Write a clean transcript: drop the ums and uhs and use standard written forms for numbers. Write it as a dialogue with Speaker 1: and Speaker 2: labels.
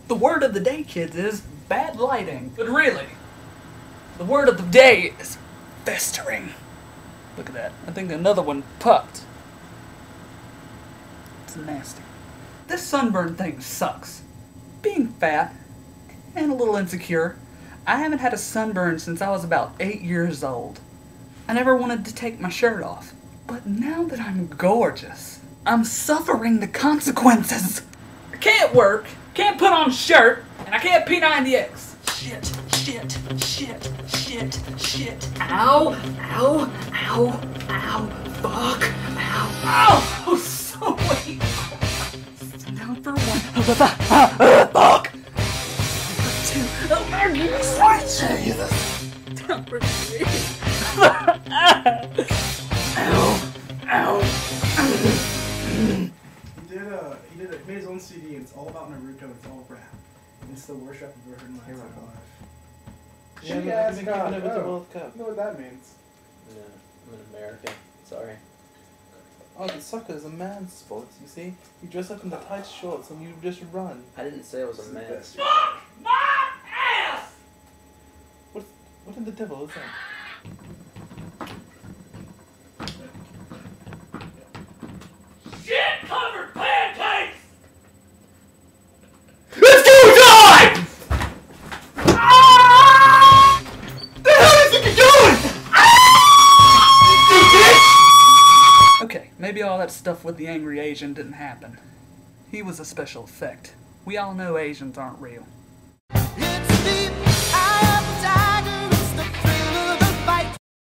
Speaker 1: The word of the day, kids, is bad lighting. But really, the word of the day is festering. Look at that. I think another one popped. It's nasty. This sunburn thing sucks. Being fat and a little insecure, I haven't had a sunburn since I was about 8 years old. I never wanted to take my shirt off. But now that I'm gorgeous, I'm suffering the consequences. I can't work, can't put on a shirt, and I can't P90x. Shit, shit, shit, shit, shit. Ow, ow, ow, ow, fuck, ow, ow. Oh, so wait. Down for one. Fuck. For two. Oh my God. Jesus. Down for three. Ow, ow.
Speaker 2: He made his own CD, and it's all about Naruto, and it's all rap. And it's the worst rap I've ever heard in my entire life.
Speaker 3: Yeah,
Speaker 2: Shitty-ass
Speaker 3: but
Speaker 2: God.
Speaker 3: it was the World Cup.
Speaker 2: I know what that means.
Speaker 3: No, I'm an American. Sorry.
Speaker 4: Oh, the soccer is a man's sport, you see? You dress up in the tight shorts and you just run.
Speaker 3: I didn't say I was a man.
Speaker 1: Fuck my ass!
Speaker 4: What in the devil is that?
Speaker 1: Shit-covered pancakes! Let's go die! Ah! The hell do you think you're doing? Ah! Okay, maybe all that stuff with the angry Asian didn't happen. He was a special effect. We all know Asians aren't real.
Speaker 5: It's deep.